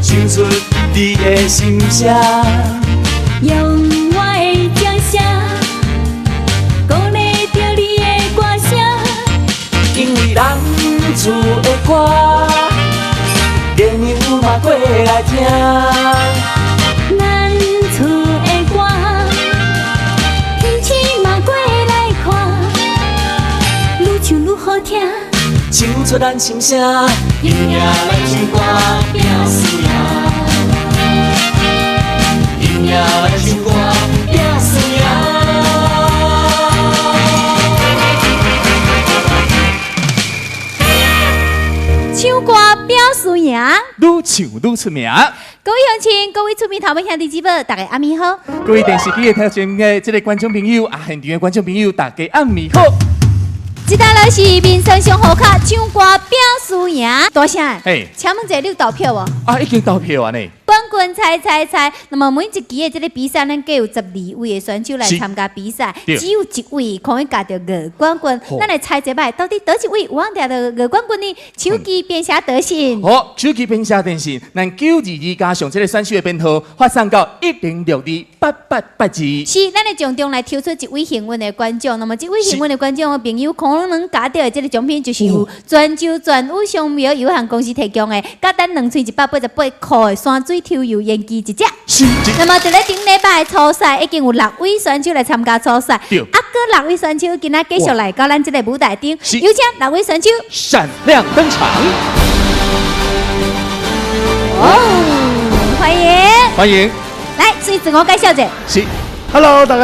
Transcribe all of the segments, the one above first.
唱出你的心声。用我的掌声，鼓励着你的歌声。因为咱厝的歌，朋友嘛过来听。咱厝的歌，天气嘛过来看，愈唱愈好听。唱出咱心声，音乐来唱歌拼输赢，音乐来唱歌拼输赢。唱歌表输赢，愈唱愈出名。各位乡亲，各位村民、头尾兄弟姊妹，大家暗暝好。各位电视机的听众的这个观众朋友现场的观众朋友，大家暗暝好。这单来是民生上好卡唱歌表输赢，大声！嘿，请问这你有投票无？已经投票啊呢。冠军猜，那么每一期的这个比赛，咱各有12位的选手来参加比赛，只有1位可以拿到5冠军。咱来猜一摆，到底多一位有望拿到5冠军呢？手机编写短信。好，手机编写短信，咱922加上这个选手的编号发送到10628882。是，咱来从中来挑出1位幸运的观众。那么这位幸运的观众的朋友，可能拿到的这个奖品就是由泉州全屋商苗有限公司提供的，甲咱2188块的山水抽油烟机一只。那么在咧顶礼拜的初赛，已经有6位选手来参加初赛，对各6位选手今仔继续来到咱这个舞台顶，有请6位选手闪亮登场。欢迎，欢迎，来，所以自我介绍者。是 Hello， 大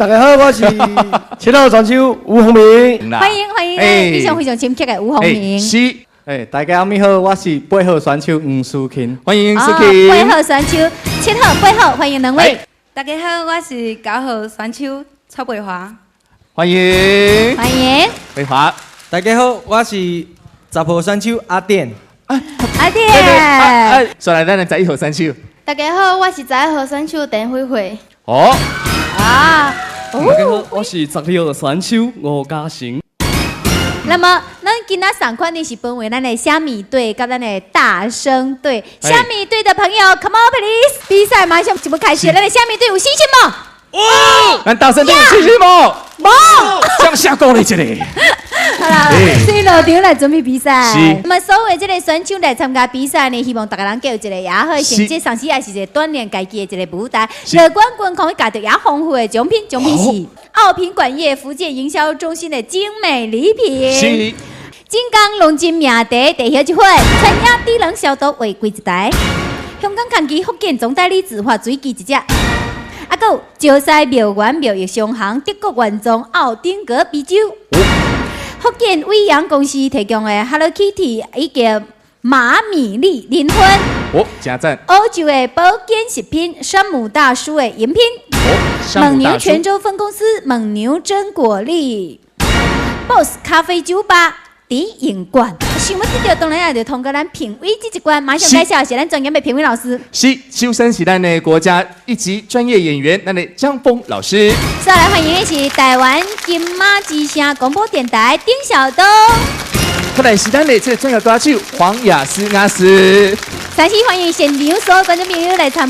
家好，我是7号选手吴宏明。欢迎，非常亲切的吴宏明。是，大家好，我是8号选手吴思琴。欢迎思琴。8号选手，7号、8号，欢迎2位。大家好，我是9号选手曹培华。欢迎，欢迎，培华。大家好，我是10号选手阿典。阿弟。再来，咱的11号选手。大家好，我是11号选手陈慧慧。哦，啊，大家好，我是12号选手吴嘉诚。那么，咱今仔上款呢是分为咱的虾米队跟咱的大生队。虾米队的朋友 ，Come on please！ 比赛马上就要开始，咱的虾米队有信心吗？咱大声点，信心无？无。向下鼓励一下。好啦，所以落场来准备比赛。是。那么所有的这个选手来参加比赛呢，希望大家能够有一个也好的成绩，上次也是一个锻炼家己的一个舞台。得冠军可以拿到也丰富的奖品，奖品是奥品管业福建营销中心的精美礼品。是。金刚龙金名茶地叶一会，陈亚低能消毒违规一台，香港抗击福建总代理自发水机一只。还有石狮庙园庙宇商行德国原装奥丁格啤酒。福建威扬公司提供的 Hello Kitty 以及马米粒磷粉。真赞。欧洲的保健食品，山姆大叔的饮品。蒙牛泉州分公司蒙牛榛果粒。Boss 咖啡酒吧。迪影馆，想要得到当然也要通过咱评委这一关。马上介绍是咱专业的评委老师。是，修身是咱的国家一级专业演员，咱的江峰老师。再来欢迎的是台湾金马之声广播电台丁晓东。再来是咱的这个专业歌手黄雅诗阿诗。再次欢迎现场所有观众朋友来观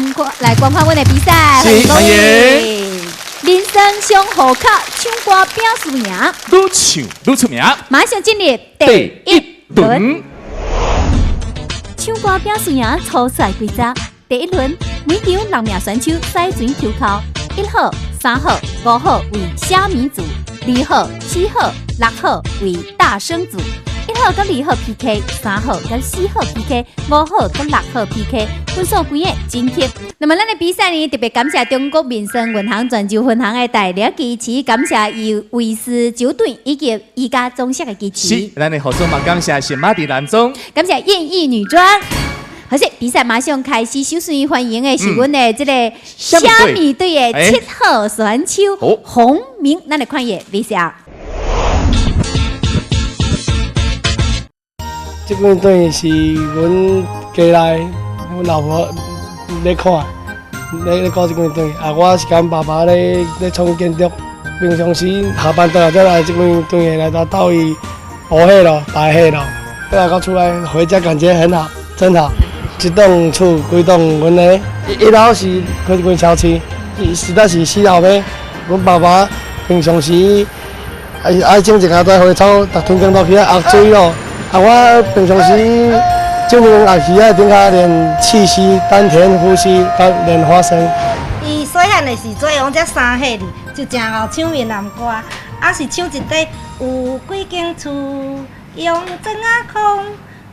看我们的比赛，欢迎。人生上好卡，唱歌表输赢，愈唱愈出名。马上进入第一轮。唱歌表输赢初赛规则：第一轮，每场6名选手赛船抽考，1号、3号、5号为虾米组，2号、7号、6号为大生组。1号跟2号 PK，3号跟4号 PK，5号跟6号 PK， 分数几个真贴。那么咱的比赛呢，特别感谢中国民生银行泉州分行的大力支持，感谢伊卫视酒队以及伊家中式的支持。是，咱的合作嘛，感谢新马地男中，感谢艳艺女装。好势，比赛马上开始，首先欢迎的是阮的这个虾米队的7号选手洪明，咱来看伊的 VCR。这款队是阮家内，阮老婆咧看，咧搞这款队。我是跟爸爸咧创建筑，平常时下班倒来再来这款队来到倒伊乌黑咯、白黑咯，再来到出来回家感觉很好，真好。一栋厝规栋阮的，一楼是开一间超市，实在是死后尾。阮爸爸平常时爱种一家花草，逐天到去压水咯。我平常时种压去顶下练气息、丹田、呼吸，甲练花生。伊细汉的时阵，用这三岁哩，就真好唱闽南歌，是唱一块有几间厝，用砖仔空。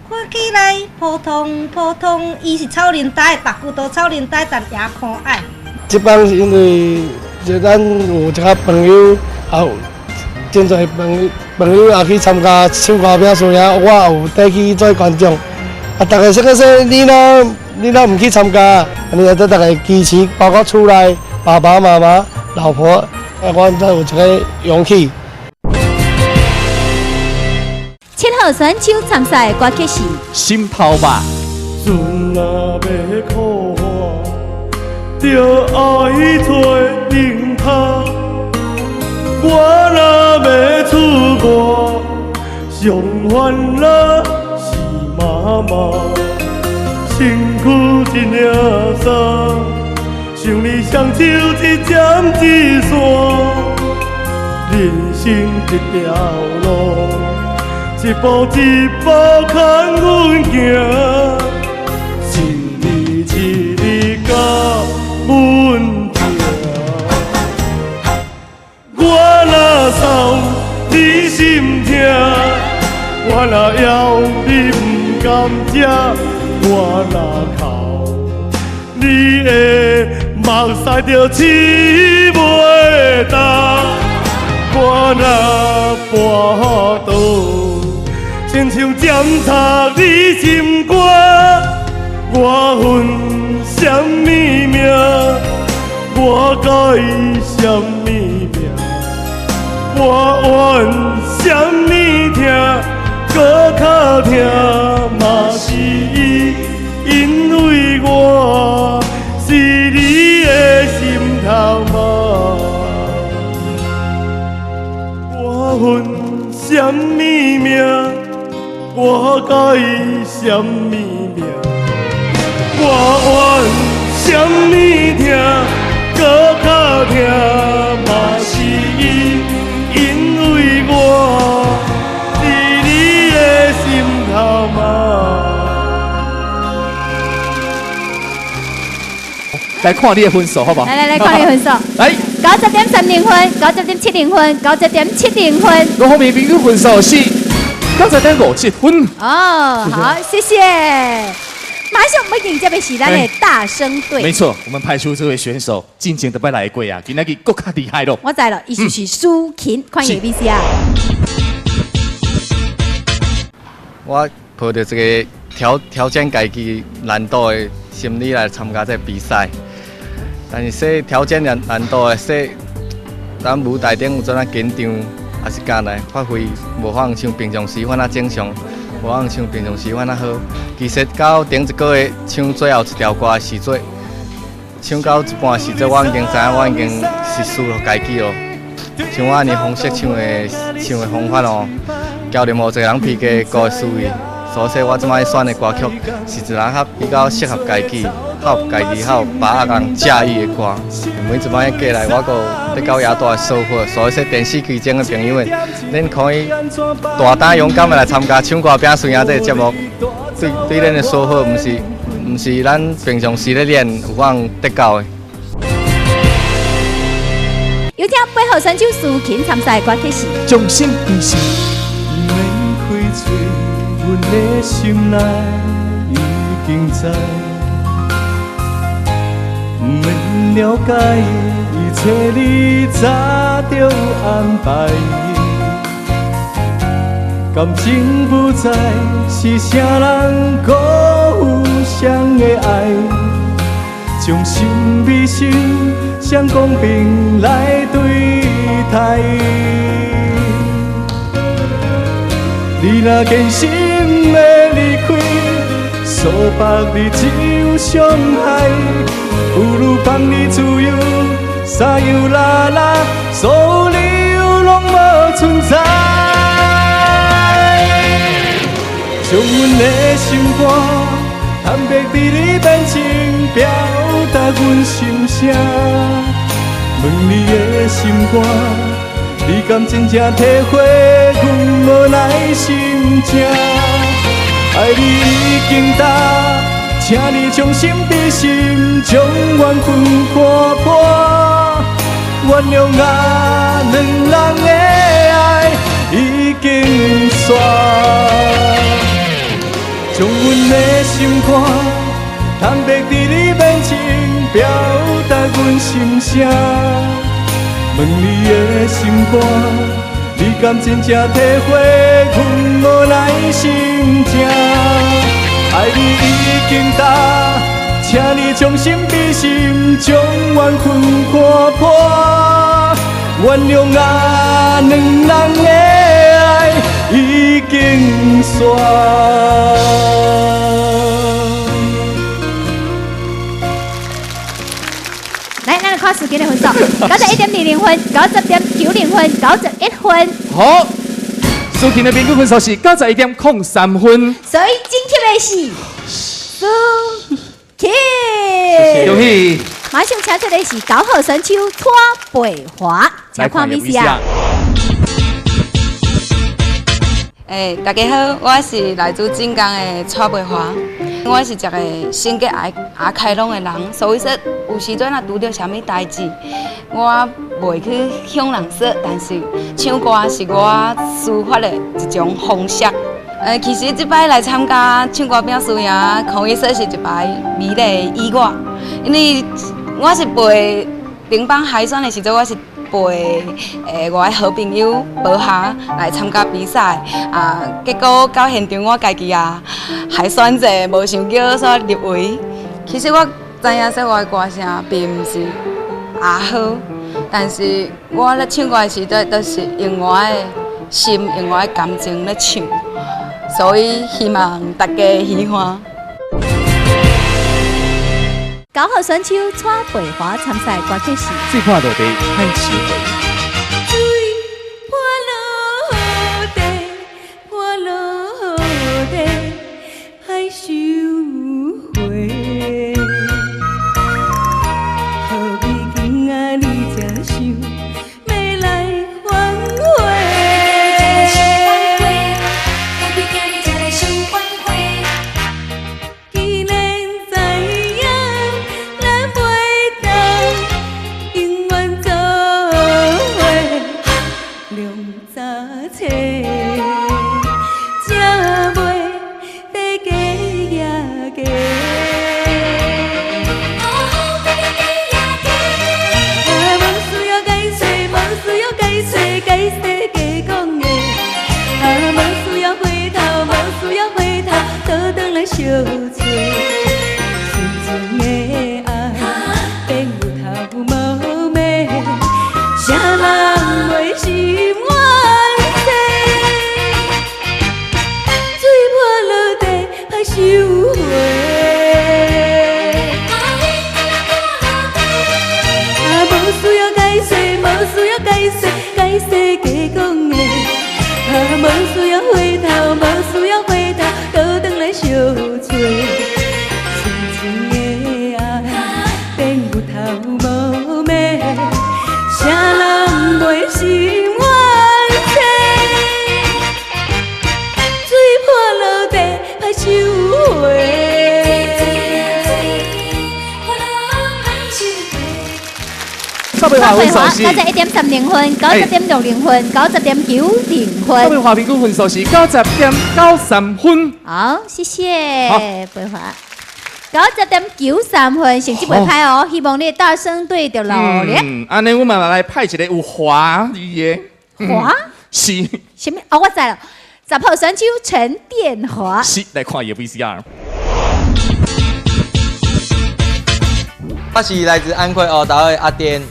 看起来普通普通，伊是草林带，白骨头草林带，但也可爱。这帮是因为就咱有一个朋友，也有真侪朋友也去参加唱歌表演，我有带去做观众。大家说说，你若唔去参加，你要得大家支持，包括厝内爸爸妈妈、老婆，我都有一个勇气。7号选手参赛的歌曲是《心头吧》。船若要靠岸，着爱做零头。我若要出外，上烦恼是妈妈。身躯一领衫，想你双手一针一线，人生一条路。一步一步看阮行，心里一日甲阮行。我若送你心痛，我若枵你不甘食，我若哭你的目屎着拭袂干。我若跋倒。亲像检查你心肝，我恨什么命？我甲伊什么命？我怨什么痛？搁较痛嘛是伊，因为我是你的心头嘛。我恨什么命？我甲伊什么命？我怨什么痛？搁较痛嘛是伊，因为我是你的心头嘛。来看你的分数好不好？来看你的分数。来90.30分，90.70分，90.70分。我后面朋友分数是90.57分。哦，好，谢谢。马上要迎接的是咱的大生队。没错，我们派出这位选手，真正都要来过啊，今仔日更加厉害咯。我知了，伊就是苏琴，看 ABC 啊。我抱着这个挑战家己难度的心理来参加这比赛，但是说挑战难度的说，咱舞台顶有怎啊紧张，也是敢来发挥，无法像平常时那正常，无法像平常时那好。其实到顶一个月唱最后一条歌的时阵，唱到一半时阵，我已经知影我已经是输了家己咯。像我安尼方式唱的方法哦，教练无一个人比较高的思维。所以我即摆选的歌曲是一项比较适合家己、合家己、还有把握人驾驭的歌。每一摆过来，我阁得到遐大的收获。所以说，电视机前的朋友们，恁可以大胆勇敢的来参加唱歌拼输赢这个节目，对恁的收获，毋是咱平常时咧练有法得到的。有请8号选手苏琴参赛的歌曲是《众生悲喜》。阮的心内已经知，不免了解一切，你早就安排。感情不再是啥人搁互相的爱，将心比心，相公平来对待。你若坚心要离开，所縛你只有伤害，不如放你自由，啥又啦啦，所有理由拢无存在。将阮的心肝坦白伫你面前表达阮心声，问你的心肝，你敢真正体会阮无耐心情？爱你已经大，请你将心比心，将缘分看破，原谅我两人的爱已经煞。将阮的心肝，坦白伫你面前表达阮心声，问你的心肝，你敢真正体会阮无耐心情？爱你已经大，请你将心比心，将缘分看破，原谅我两人的爱已经煞。来，咱来看时间的分数：91.20分、90.90分、91分。好，苏婷的平均分数是91.03分。所以今天的是苏婷。恭喜！马上请出的是高号选手蔡培华，请看 VCR。大家好，我是来自晋江的蔡培华。我是一个性格爱开朗的人，所以说有时阵若拄到啥物代志，我袂去向人说，但是唱歌是我抒发的一种方式。其实这摆来参加唱歌拼输赢，可以说是一摆美丽的意外，因为我是陪乒乓海选的时阵，我是陪我的好朋友保霞来参加比赛结果到现场我家己海选者无想叫所入围。其实我知影说我的歌声并不是好，但是我咧唱歌的时阵都是用我的心、用我的感情咧唱，所以希望大家喜欢。高号选手蔡培华参赛歌曲是最怕落地太迟回。蔡培华91.30分、90.60分、90.90分。蔡培华平均分数是90.93分。好，谢谢培华。90.93分，成绩袂歹哦，希望你大声对着努力。安尼我们来派一个有华语的。华？是。什么？哦，我知了，10号选手陈殿华。是，来看伊的 VCR。我是来自安徽澳岛的阿典。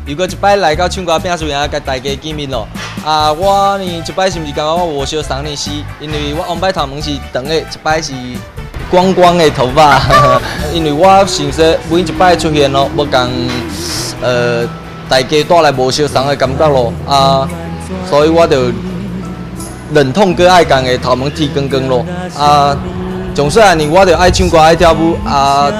如果一摆来到唱歌拼输赢，甲大家见面咯。我呢一摆是毋是感觉我无相送呢？是因为我往摆头毛是长的，一摆是光光的头发。因为我想说每一摆出现咯，要讲大家带来无相送的感觉咯。所以我就忍痛割爱讲的头毛剃光光咯。从细汉年我就爱唱歌爱跳舞啊。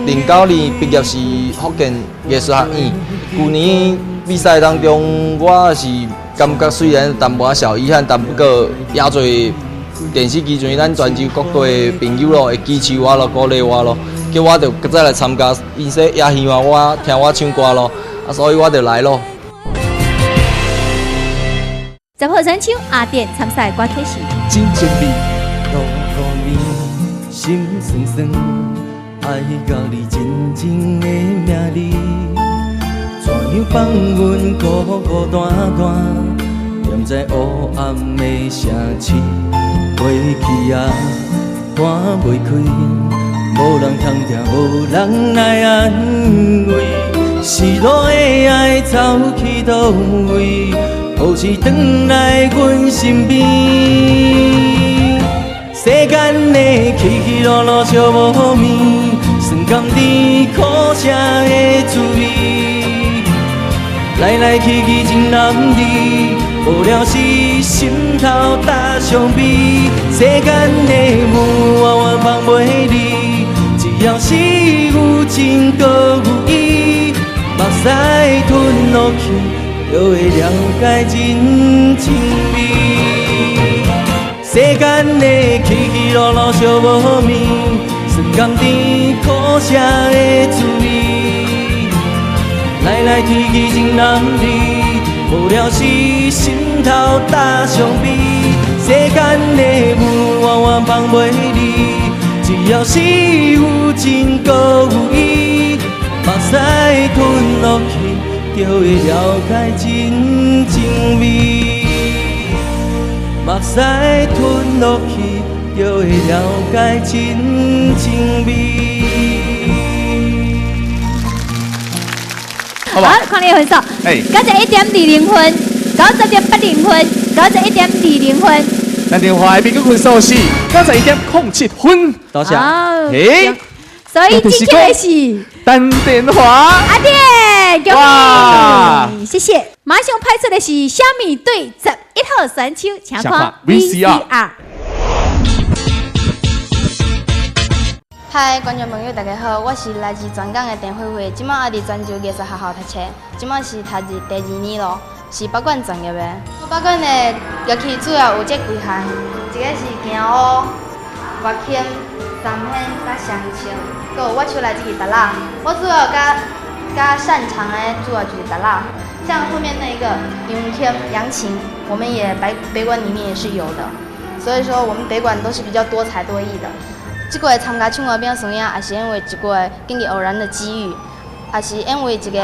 09年毕业是福建艺术学院，去年比赛当中我是感觉虽然淡薄小遗憾，但不过也侪电视机阵咱泉州各地朋友咯会支持我咯，鼓励我咯，叫我就再来参加，因说也希望我听我唱歌咯，所以我就来咯。10号选手阿典参赛歌曲是真情味，路面心酸酸，爱甲你真情的名字，怎样放阮孤孤单单，踮在黑暗的城市，过去啊看袂开，无人通听，无人来安慰，失落的爱走去倒位？何时转来阮身边？世间的起起落落笑无眠，酸甘甜苦涩的滋味，来来去去真难离，无聊时心头打伤悲。世间的雾弯弯放袂离，只要是有情搁有意，目屎吞落去。就会了解真情味，世间的起起落落笑无眠，酸甘甜苦涩的滋味，来来去去真难离，无聊时心头打伤悲。世间的雾弯弯放袂离，只要是有情搁有意，目屎吞落去。就会了解真情味，目屎吞落去，就会了解真情味。好，看你的分数，91.20分，90.80分，91.20分。咱电话的平均分数是91.07分，多谢。所以今天的是单电话阿典，恭喜，谢谢。马上派出的是虾米队11号选手，请看 VCR。嗨，观众朋友，大家好，我是来自全港的陈慧慧，今麦在泉州艺术学校读册，今麦是读第2年咯，是北管专业的。北管的乐器主要有这几项，一个是京舞、乐器、三弦、甲双琴，还有我手来这个达拉。我主要较擅长的主要就是达拉，像后面那个咏天、扬琴，我们也北管里面也是有的。所以说，我们北管都是比较多才多艺的。这个参加唱歌表演，也是因为一个跟你偶然的机遇，也是因为一个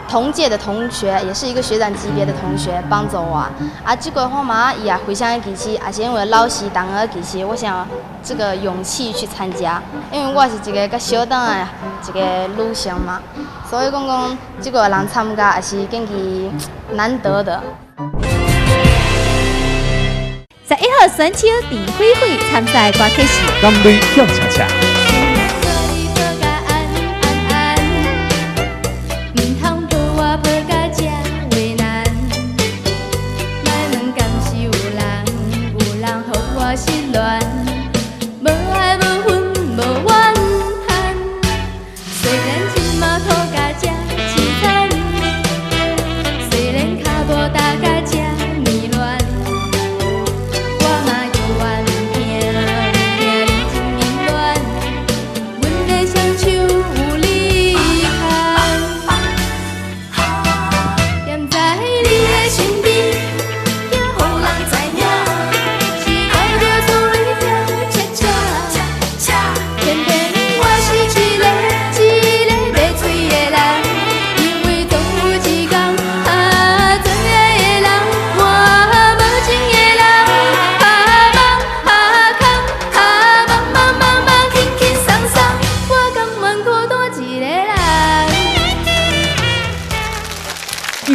同届的同学，也是一个学长级别的同学帮助我。这个我嘛也非常的支持，也是因为老师同学支持，我想这个勇气去参加，因为我是一个较小档的一个女生嘛，所以讲这个人参加也是更加难得的。11号选手陈慧慧参赛歌曲是《甘泪跳恰恰》。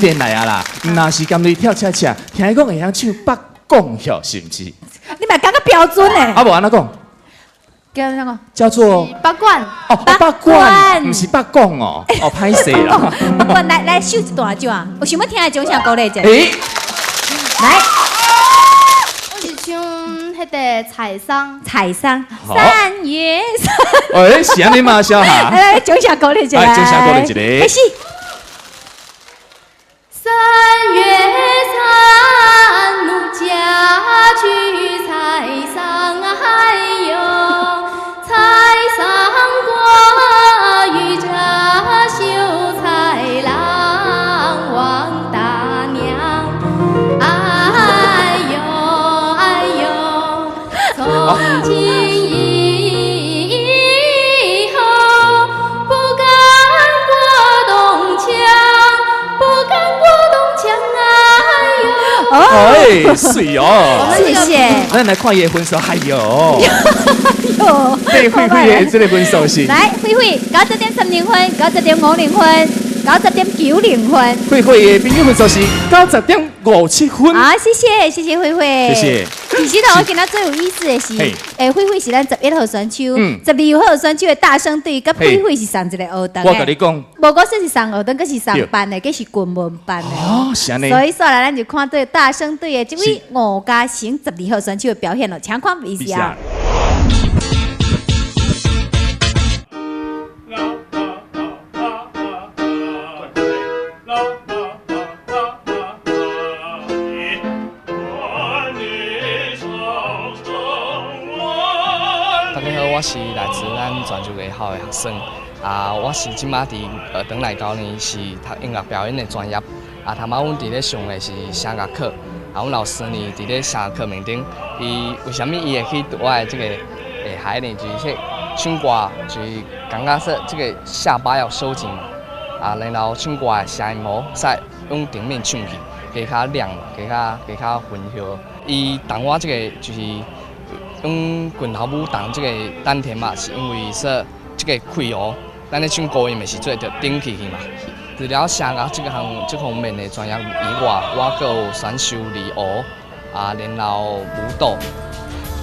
年来啊啦，若是甘泪跳恰恰，听讲会晓唱北港哟，是不是？你嘛讲个标准呢？啊，无安怎讲？叫什么？叫做北管。哦，北管，不是北港哦，哦，歹势啦。北管，来秀一段就啊！我想要听的种啥歌嘞？诶，来，我是唱迄迄个彩桑，彩桑好3月3。哎，是安尼吗，小夏？来，掌声鼓励一下。来，掌声鼓励一个。开始。3月3，奴家去采桑，哎呦，采桑过雨着秀才郎王大娘，哎呦哎呦，从今以后不敢过东墙，不敢过东墙，哎呦。哎，水哦！谢谢。咱来看伊的分数，哎呦，哟，对慧慧的这个分数是。来，慧慧90.30分，90.50分，90.90分。慧慧的平均分数是90.57分。好，谢谢慧慧。谢谢。其实呢，我今仔最有意思的是，慧慧是咱11号选手，12号选手的大生队，跟慧慧是上一个学堂。我跟你讲，无过说是上学堂，佮是上班的，佮是军文班的。哦，是安尼。所以说来，咱就看对大生队的这位吴家成12号选手的表现了，请看 VCR。大家好，我是来自咱泉州艺校的学生。我是即马伫学堂内教呢，是读音乐表演的专业。头马阮伫咧上的是声乐课。阮老师呢伫咧声乐课面顶，伊为什么伊会去我的这个孩呢？就是唱歌，就是感觉说这个下巴要收紧嘛。然后唱歌的声音模使用顶面唱去，加较亮，加较浑厚。伊当我这个就是。用拳头舞动这个丹田嘛，是因为说这个气喉，咱咧唱高音的时阵着顶起去嘛。除了声乐这方面的专业以外，我阁有选修离湖然后舞蹈。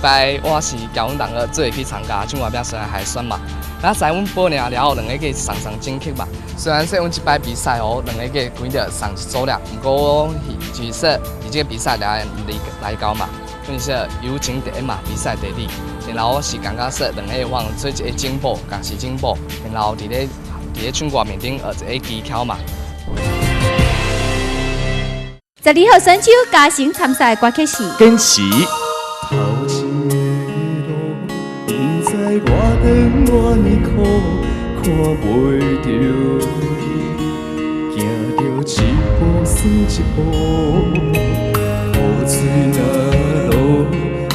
摆我是交阮同学做会去参加唱歌比赛海选嘛。咱在阮报名了后，两个去上正曲嘛。虽然说阮即摆比赛两个去规着上一组了，不过我就是说伫这个比赛来到嘛。阮是友情第一嘛，比赛第二。然后我是感觉说两个往做一个进步，共是进步。然后伫咧唱歌面顶学一个技巧嘛。12号选手嘉诚参赛的歌曲是坚持。头前的路，不知我长偌呢苦，看袂着你，行着一步算一步，雨水若落，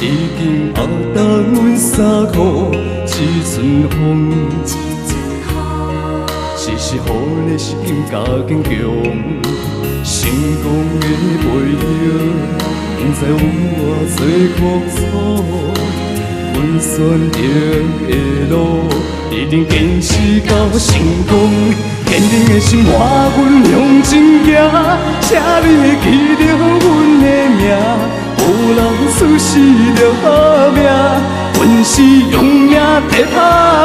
已经压重阮衫裤，一阵风，时时予你是更加坚强，成功的背后。不知有偌多苦楚，阮选择的路，一定坚持到成功。坚定的心换阮向前行，请你会记着阮的名，无人出世着好命，阮是用命在打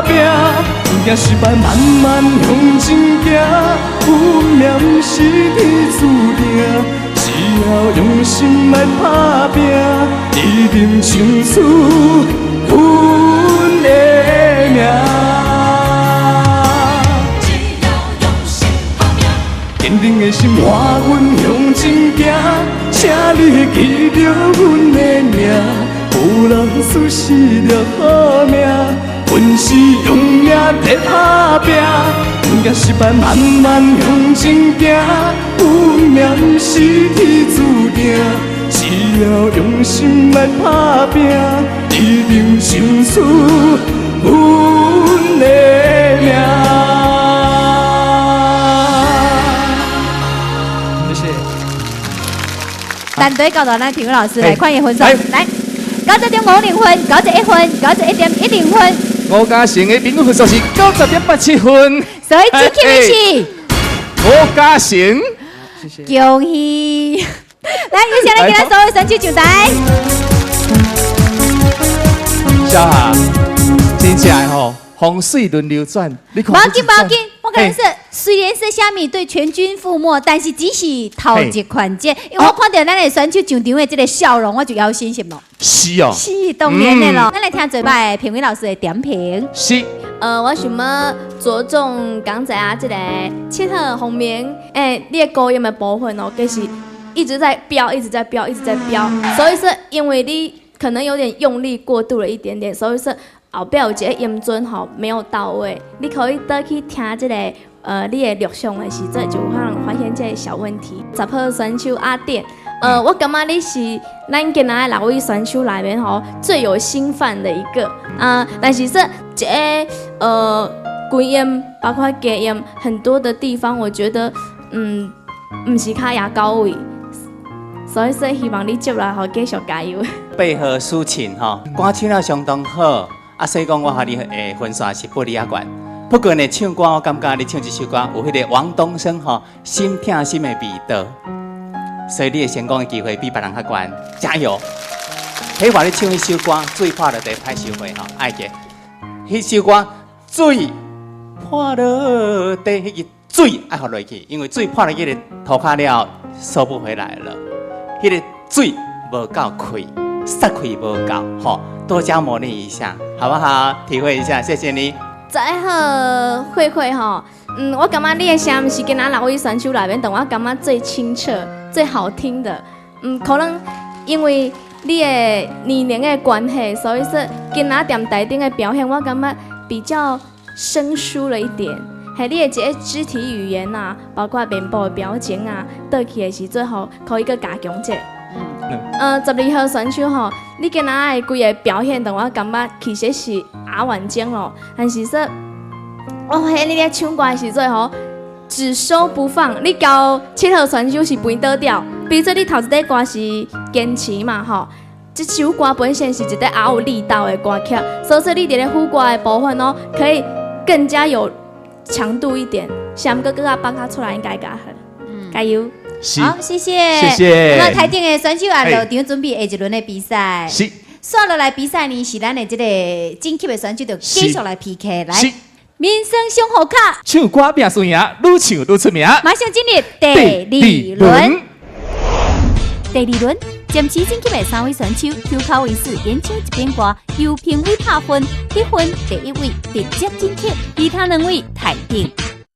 拼，不惊失败，慢慢向前行，运命是天注定。只要用心来打拼，一定唱出阮的名。只要用心打拼，坚定的心换阮向前行，请你记着阮的名，无人出世着好命，阮是用命在打拼。不惊失败，慢慢向前行，运命是天注定。只要用心来打拼，一定唱出阮的名。谢谢。单队交到咱体育老师来看伊分数，来90.50分、91分、91.10分。吴嘉诚的平均分数是90.87分。所以这曲的是吴嘉诚，谢谢，恭喜！来，有请来给咱所有选手上台。小夏，真正的吼，风水轮流转，你看。无要紧，我跟你说，虽然说虾米对全军覆没，但是只是头一环节。因为我看到咱的选手上场的这个笑容，我就要信心咯。是哦，是当然的咯。咱来听最摆评委老师的点评。是。我想要着重讲在这个切特方面，你的高音的部分哦，就是一直在飙，一直在飙，一直在飙。所以说，因为你可能有点用力过度了一点点，所以说后边有一个音准吼没有到位，你可以倒去听这个你的录像的时阵，就有可能发现这个小问题。10号选手阿典，我感觉你是咱今仔6位选手里面吼最有心范的一个但是说这个高音包括低音很多的地方，我觉得不是较牙到位，所以说希望你接下来继续加油。配合抒情吼，歌唱了相当好，所以讲我和你的分数是不离啊悬。不过呢，唱歌我感觉你唱这首歌有迄个王东升吼心痛心的味道，所以你的成功的机会比别人较高，加油！迄话你唱一首歌，最怕就得歹收回吼，爱嘅。迄首歌最破了地，迄个水爱落去，因为水破了，迄个涂骹了收不回来了。迄个水无够开，塞开无够，吼，多加磨练一下，好不好？体会一下，谢谢你。再好，慧慧吼，我感觉你的声是跟咱6位选手里面，但我感觉最清澈、最好听的。可能因为你的年龄的关系，所以说跟咱店台顶的表现，我感觉比较生疏了一点。还你的一个肢体语言啊，包括面部的表情啊，倒去的时最好可以个加强者。12号选手吼，你今仔的规个表现，让我感觉其实是牙完整咯。但是说，我发现你咧唱歌的时阵吼，只收不放。你交7号选手是肥倒掉，比如说你头一首歌是坚持嘛吼，这首歌本身是一个也有力道的歌曲，所以说你伫咧副歌的部分哦，可以更加有强度一点。想哥哥啊，帮他出来应该更好，加油！好，谢谢，谢谢。那么台顶的选手也落场准备下一轮的比赛。是。刷落来比赛呢，是咱的这个晋级的选手就继续来 PK 来。民生上好卡，唱歌拼输赢，愈唱愈出名。马上进入第2轮。第2轮，暂时晋级的3位选手抽考为4，演唱一遍歌，由评委拍分，得分第1位直接晋级，其他2位台顶。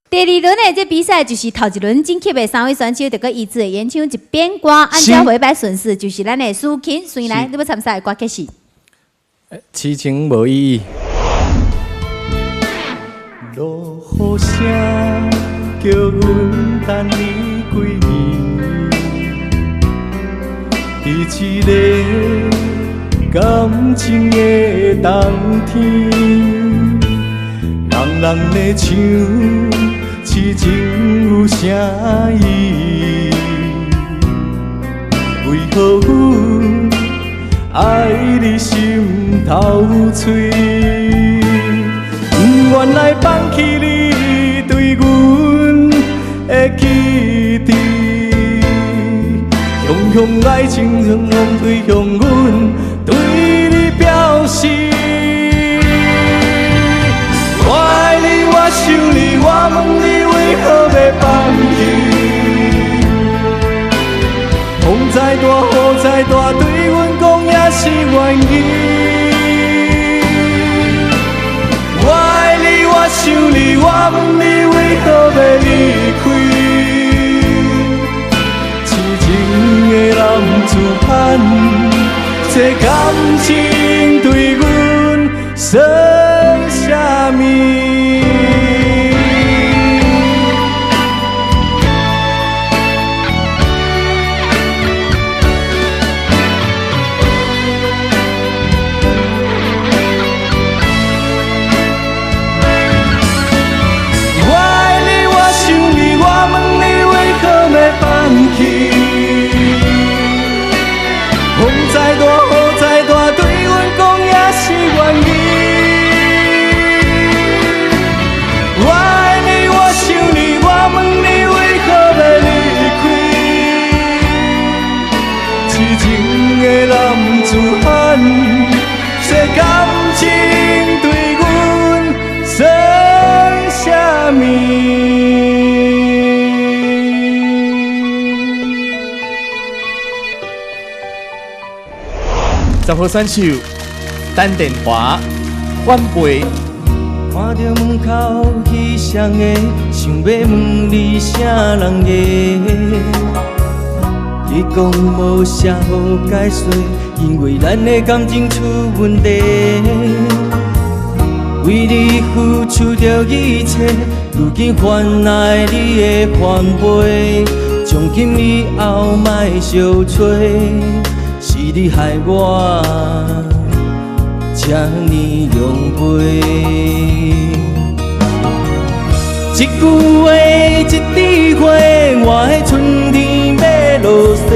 第2轮的这比赛就是头一轮晋级的3位选手，就个依次演唱一遍歌，按照回摆顺序，就是咱的苏琴。随来，你要参赛的歌曲是？痴情无意义。落雨声叫阮等你几年，伫一个感情的冬天，人人咧唱。痴情有啥意？为何阮爱你心头碎？不愿来放弃你对阮的期待，雄雄爱情雄雄推向阮对你表示。我爱你，我想你，我问你为何要放弃？风再大，雨再大，对阮讲也是愿意。我爱你，我想你，我问你为何要离开？痴情的男子汉，这感情对阮算啥物？风再大，雨再大，对阮讲也是愿意。10号选手陈殿华反背。看着门口彼双的，想要问你啥人的？你讲无啥好解释，因为咱的感情出问题。为你付出着一切，如今换来你的反背。从今以后莫相找，是你害我这呢狼狽。一句话，一枝花，我的春天要落雪，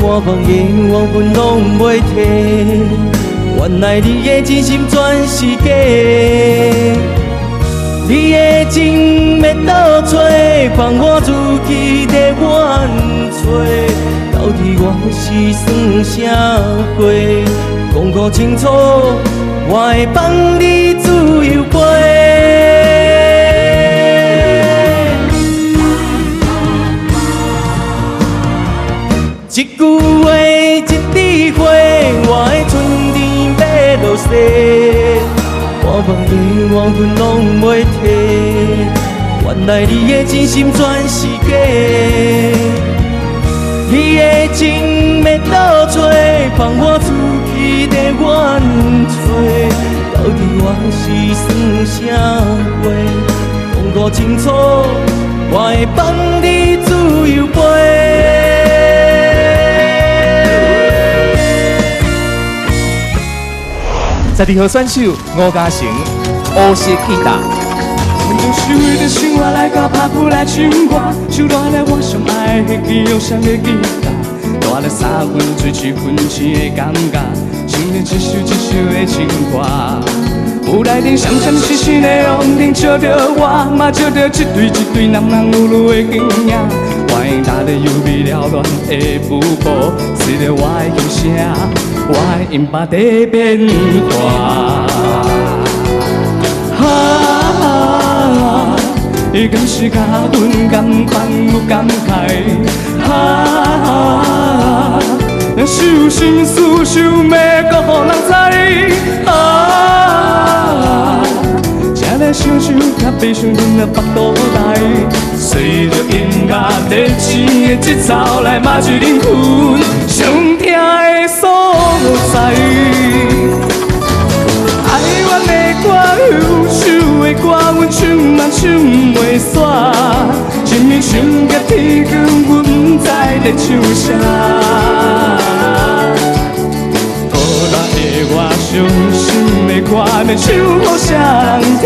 满房的黄昏拢袂退。原来你的真心全是假，你的情要倒找，放我自己在冤找。到底我是算啥货？讲可清楚，我会放你自由飞。一句话，一枝花，我的春天要落雪，满房的黄昏拢袂退。原来你的真心全是假，你的情要倒找，放我自己在冤找。到底我是算啥货？讲个清楚，我会放你自由飞。12号选手吴嘉诚乌色气大。阮就是为着生活来到拍鼓来唱歌，唱烂了我上爱的支忧伤的吉他，大了3分最7分情的感觉，唱了一首一首的情歌。有来电闪闪星星的红灯照着我，嘛照着一对一对男男女女的景影。我会踏着优美缭乱的舞步，随着我的琴声，我的音巴在变化。伊敢是甲阮感款有感慨，是有心事想要搁予人知，才来想想较悲伤阮的腹肚内，随着音乐热情的节奏来麻醉灵魂上痛的所在。爱阮的歌，忧愁的歌，阮唱嘛唱袂煞。一暝想甲天光，阮不知在唱啥。无力的我，伤心的歌，要唱予谁人听？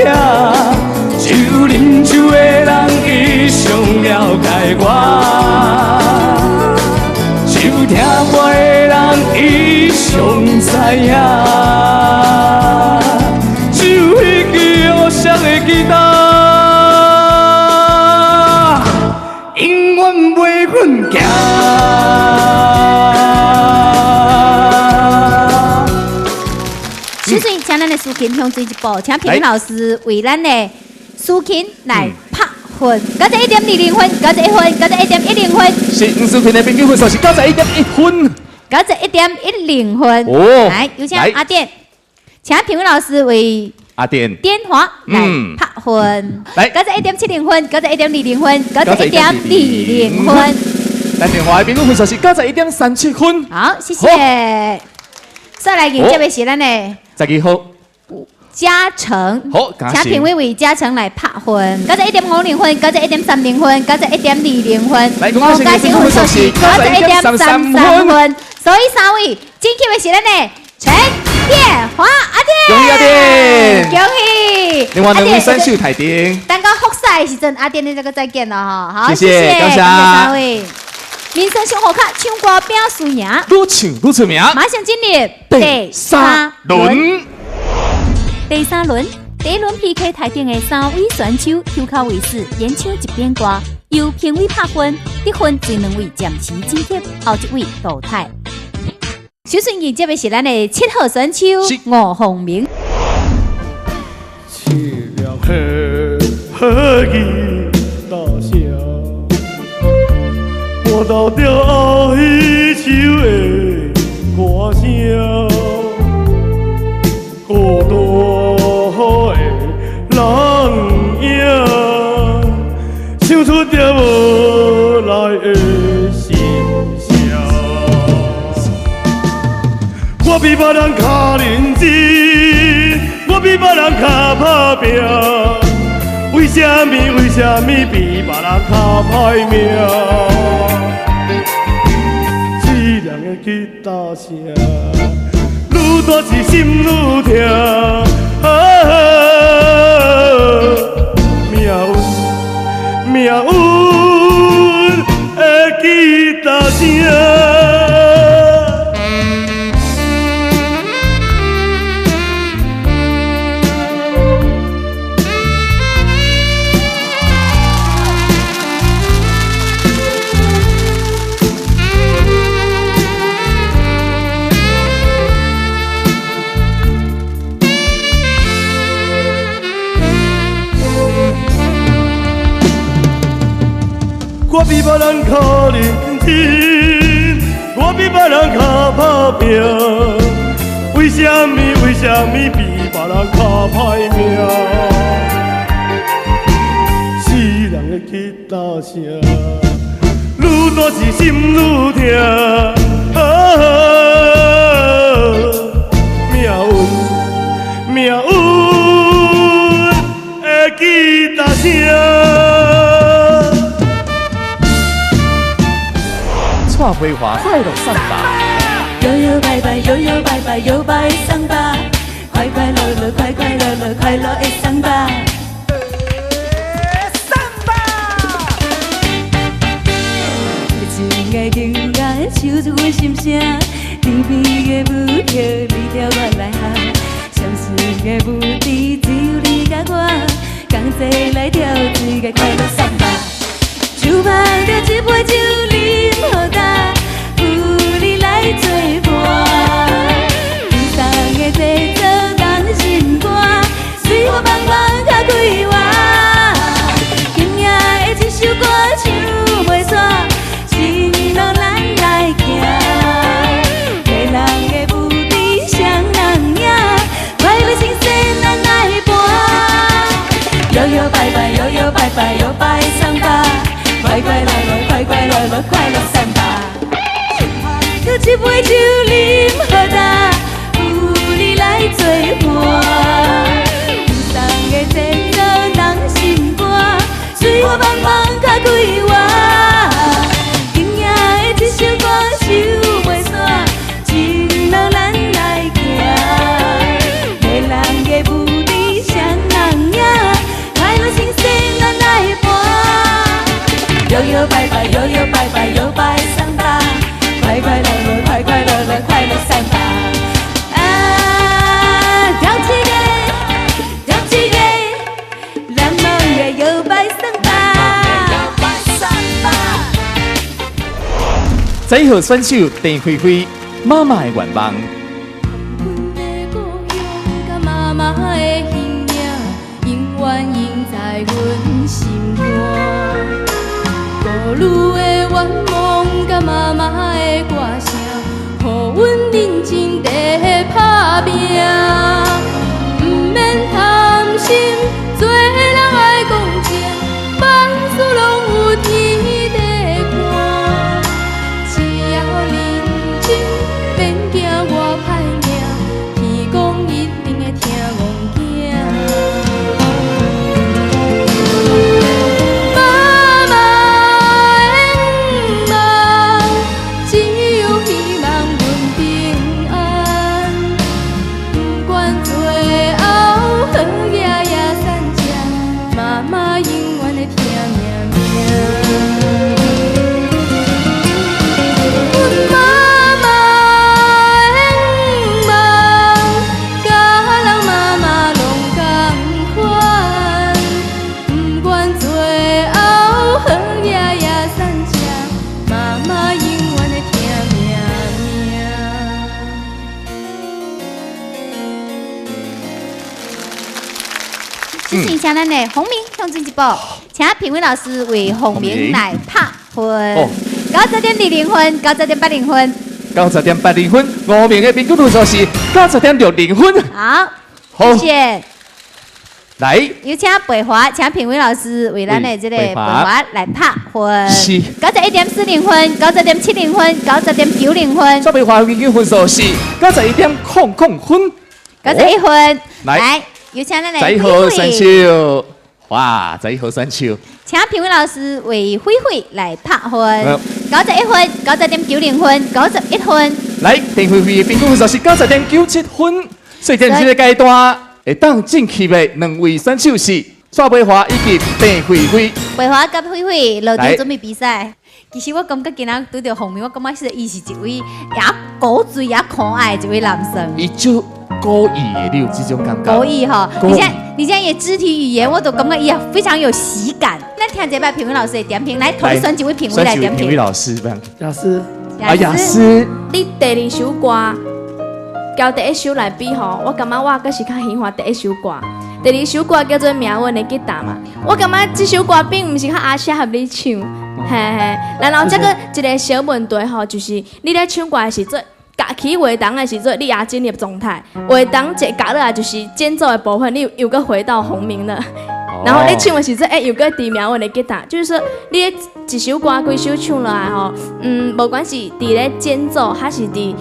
只有啉酒的人，伊上了解我。只有听歌的人，伊上知影。只有迄支乌色的吉他，永远袂阮行。首先，请咱的苏琴向前一步，请评委老师为咱的苏琴来拍分，91.20分，91分，91.10分。是吴苏琴的平均分数是91.1分，91.10分。哦，来，有请阿典。请评委老师为阿典电话来拍分，来91.70分，91.20分，91.20分。咱电话的评分数是91.37分。好，谢谢。再来迎接的是咱的12号嘉诚，好，请评委为嘉诚来拍分，91.50分，91.30分，91.20分。来，恭喜嘉诚分数是91.33分。所以3位进去的是咱的陈电华阿典，恭喜阿典，恭喜！另外2位选手台顶，等到复赛的时阵，阿典你这个再见了哈，好，谢谢，感谢3位。民生小好卡唱歌拼输赢，愈唱愈出名。马上进入第3轮。第3轮，第1轮 PK 台顶的3位选手口口为师，演唱一遍歌，由评委拍分，得分最2位暂时晋级，后1位淘汰。首先迎接的是咱的7号选手吴凤明。唱了好意大声，我到着后彼首的歌声。出着无来的心声。我比别人较认真，我比别人较打拼，为什么比别人较歹命？凄凉的吉他声，愈大是心愈痛。命运的吉他声。我比别人较认真，我比别人较打拼，为什么比别人较歹命？凄凉的吉他声，愈大是心愈痛。命运的吉他声。蔡培华快乐桑巴，摇摇摆摆，摇摇摆摆，摇摆桑巴，快快乐乐，快快乐乐，快乐的桑巴。桑巴，热情的音乐唱出阮心声，甜蜜的舞跳，你跳我来合，相思的舞池只有你甲我，同齐来跳一个快乐桑巴。就盼着一杯酒啉好干，有你来作伴。轻松的节奏人心肝，随我茫茫较开活。今夜的一首歌唱袂煞，心路咱来行。迷人的舞池双人影，快乐声声咱来伴。摇摇摆摆，摇摇摆摆，摇摆桑巴。快快乐乐，快快乐乐，快乐桑巴。喝一杯酒啉好干，有你来作伴。轻松的节奏人心肝，随我茫茫较开活。今夜的一首歌唱袂煞，情路咱来行。迷人的舞池双人影，快乐声声咱来伴。摇摇摆摆，摇摇摆摆，摇摆桑巴，快快乐乐，快快乐乐，快乐桑巴。啊，跳起个，跳起个，咱们也摇摆桑巴，摇摆桑巴。最后选手陈慧慧，妈妈的愿望。妈妈的形影，永远印在阮心肝。孤女的愿望，甲妈妈的歌声，予阮认真地打拼。毋免贪心，做人爱公正，万事拢有天在看。只要认真，免惊我歹命，天公一定会听戆囝。进行咱的洪明向前一步，请评委老师为洪明来拍分。90.20分，90.80分，90.80分。5名的评估分数是90.60分。好，谢谢。来，有请培华，请评委老师为咱的这个培华来拍分。是91.40分、90.70分、90.90分。所培华平均分数是91.00分，91分。来，有请咱的11号选手，哇，11号选手。请评委老师为慧慧来拍分，91分、90.90分、91分。来，丁慧慧的平均分数是90.97分。所以在这个阶段，会当进去的两位选手是蔡培华以及丁慧慧。培华跟慧慧落场准备比赛。其实我感觉今仔拄到红面，我感觉是伊是一位也古锥也可爱的一位男生。伊就故意的，你有这种感觉？故意哈，你现在也肢体语言，我都感觉伊非常有喜感。那听这摆评委老师的点评，来投选几位评委来点评。评委老师，雅思，雅思。你第二首歌，交第一首来比吼，我感觉我阁是较喜欢第一首歌。第二首歌叫做《命运的吉他》嘛，我感觉这首歌并不是较阿夏合你唱，嘿嘿。然后这个一个小问题吼，就是你咧唱歌的时阵，夹起话筒的时阵，你也进入状态，话筒一夹落来就是间奏的部分，你又搁回到红明了。然后你唱的时阵，又搁伫命运的吉他，就是说你一首歌规首唱落来吼，无管是伫咧间奏还是伫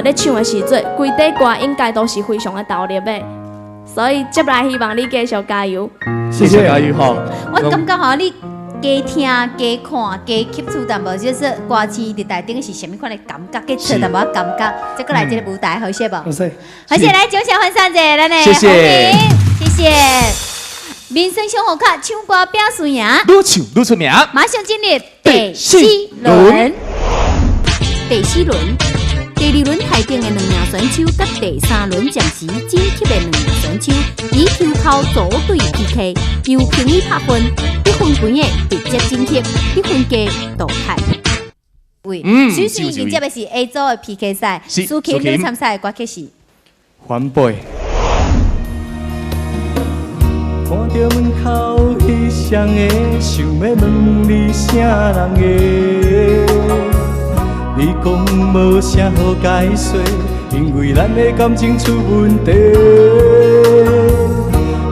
咧唱的时阵，规底歌应该都是非常的投入的。所以接来希望你继续加油，谢谢加油哈！我感觉吼，你加听、加看、加吸取淡薄，就是歌词伫台顶是什么款的感觉，加测淡薄感觉，再过来这个舞台，好些不？好势，好些来掌声欢送者，咱的谢谢，谢谢。民生小红卡唱歌拼输赢，愈唱愈出名。马上进入第四轮。第四轮。第二轮台顶的两名选手，甲第三轮暂时晋级的两名选手，以球靠组队 PK， 由评委拍分，得分高的直接晋级，得分低淘汰。水水迎接的是 A 组的 PK 赛，苏琴你参赛的歌曲是反背。看到门口迄双的，想要问你啥人的？你讲无啥好解释，因为咱的感情出问题。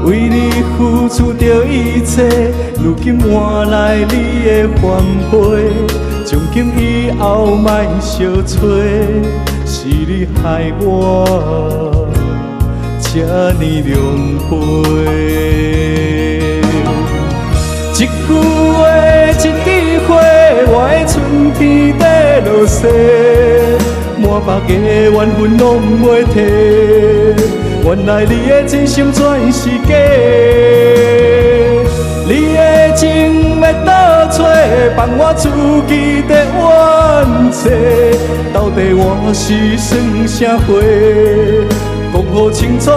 为你付出着一切，如今换来你的反悔。从今以后莫相找，是你害我这呢狼狽。一句话，一枝花，我的春天在落雪，满腹的怨恨拢袂提。原来你的真心全是假，你的情要倒找，放我自己在冤切。到底我是算啥货？讲好清楚，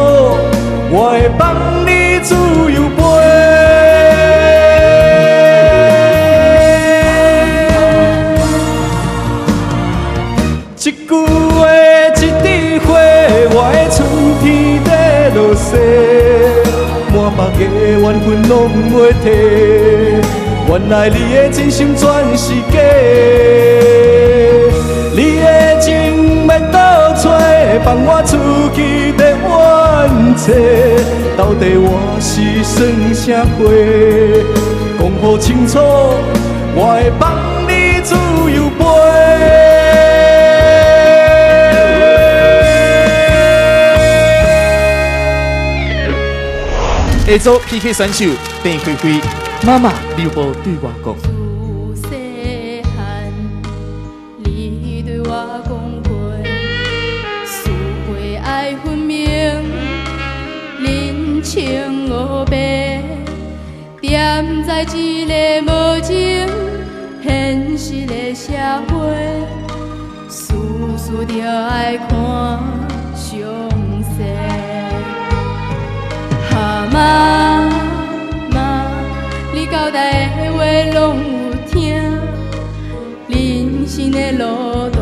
我会放你自由飞。一句话，一枝花，我的春天在落雪，满腹的怨恨拢袂提。原来你的真心全是假，你的情要倒找，放我自己在冤切。到底我是算啥货？讲好清楚，我会放你自由飞。A 组 PK 选手丁慧慧，妈妈你有无对我讲？自细汉，你对我讲过，是会爱分明，人情黑白，踮在一个无情现实的社会，事事着爱看详细。妈妈，你交代的话拢有听，人生的路途，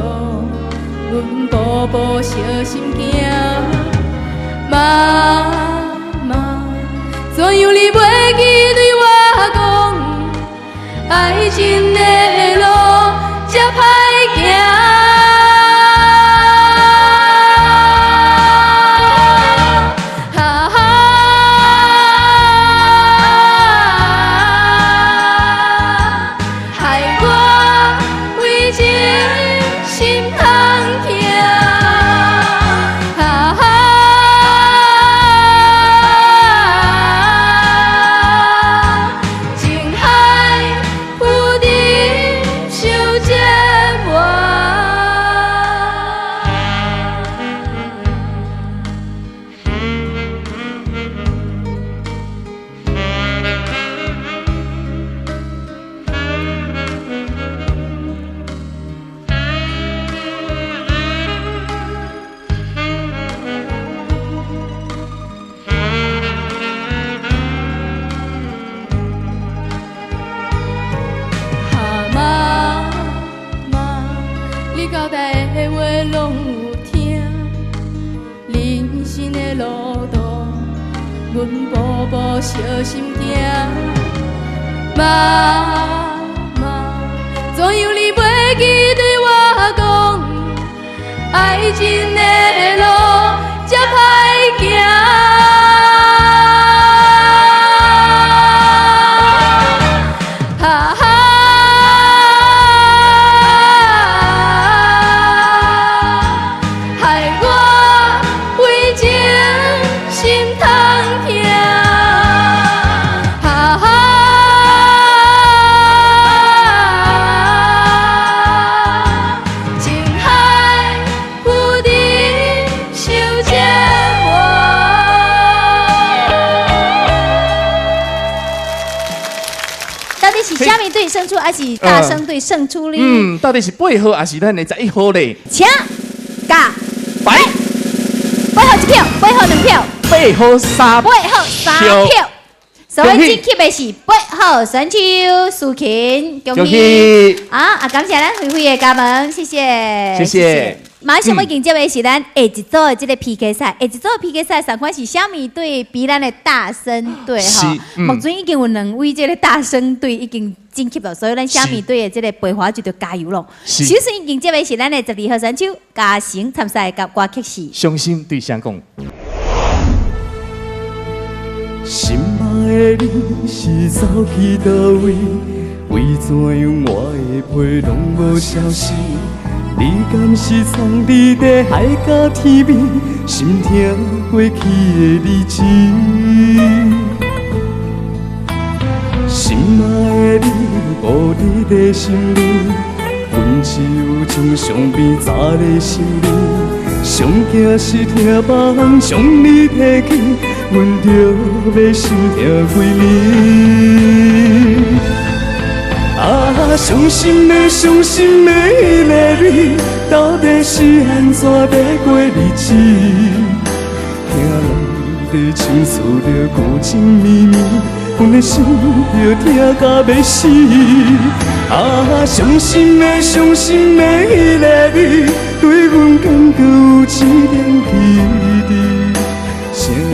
阮步步小心行。妈妈，怎样你袂记对我讲，爱情的路这歹行？阮步步小心行。妈妈，怎样你袂记对我讲，爱情的路这歹行？虾米队胜出，还是大生队胜出哩？到底是8号还是咱的11号嘞？请甲摆8号1票，8号2票，8号3票。所以进去的是8号选手苏琴，恭喜！感谢咱辉辉的加盟，谢谢，谢谢。马上要迎接的是咱下一组的这个 PK 赛，下一组的 PK 赛上款是虾米队比咱的大生队哈。目前已经有2位这个大生队已经晋级了，所以咱虾米队的这个培华就要加油咯。首先迎接的是咱的12号选手嘉诚参赛甲歌曲是伤心对谁讲？心爱的你是走去倒位？为怎样我的陪拢无消息？你敢是藏伫地海角天边，心疼过去的日子？心爱的你，无你的心里，阮只有将伤悲扎在心里。上惊是听别人将你提起，阮着要心疼几年。伤心的迄个你，到底是安怎要过日子？听人在倾诉着旧情绵绵，阮的心着痛甲要死。伤心的迄个你，对阮敢搁有一点记忆？请你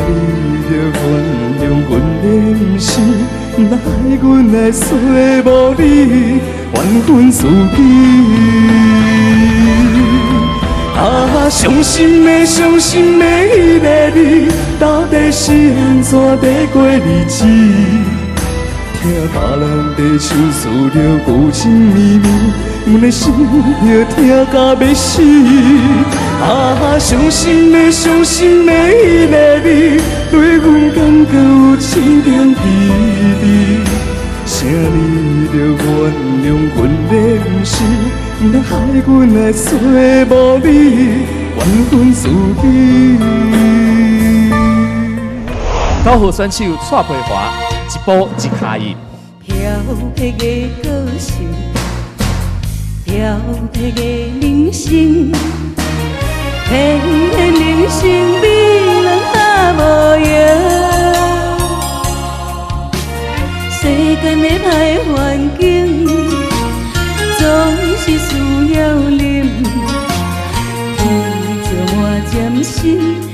着原谅阮的不是。哪害阮来做无你，怨恨自己？伤心的迄个你，到底是安怎在过日子？听别人在倾诉着旧情绵绵，阮的心着痛甲要死。伤心的迄个你，对阮敢搁有一点记忆？请你着原谅阮的不是，哪害阮来做无你，怨恨自己。9号选手蔡培华，一步一脚印。飘泊的歌声，飘泊的人生，偏偏人生美人啊无样。世间的歹环境，总是需要忍。天将我渐心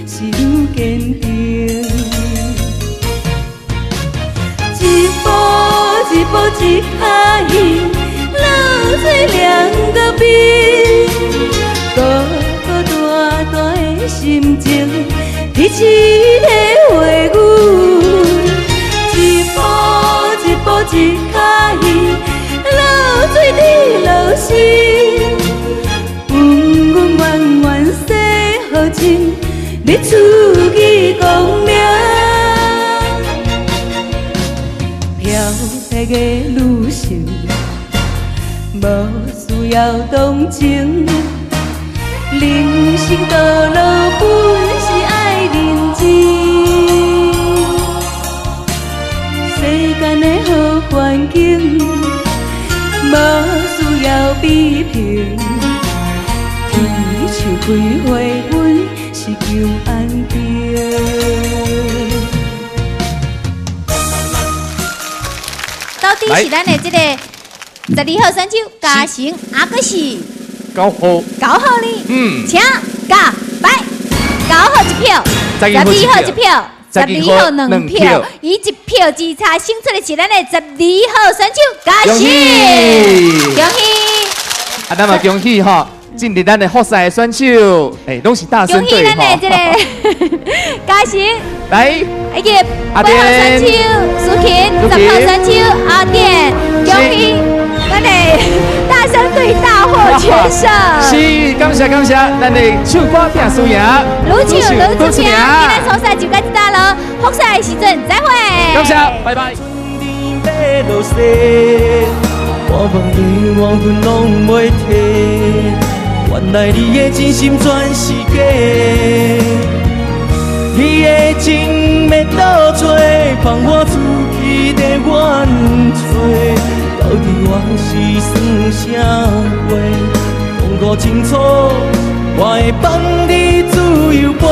是愈坚定。一步一步一脚印，流水两个冰，孤孤单单的心情，彼此的话语。一步一步一脚印，流水滴流心，温温暖暖细好情，你出去讲名。飘泊的旅程，无需要同情。人生道路本是爱认真，世间的好环境，无需要比拼。天树开花，阮是求安定。到底是咱的这个12号选手嘉诚，还是9号9号呢？请甲摆9号1票，12号1票， 12號2票，以1票之差勝出的是咱的12號選手，恭喜！恭喜！啊，咱嘛恭喜吼！进入咱的复赛选手，拢是大声队吼。恭喜咱的这个嘉诚，来，以及8號選手蘇琴，10號選手阿典，恭喜咱的大聲隊大獲全勝。是，感謝感謝，咱的唱歌拼輸贏，愈唱愈出名。今日初賽就到這搭咯，複賽時陣再會。感謝，拜拜。我望你我阮拢袂提，原來你的真心全是假，你的情要倒找，放我自己在原找，到底我是算啥話？講個清楚，我會放你自由飛。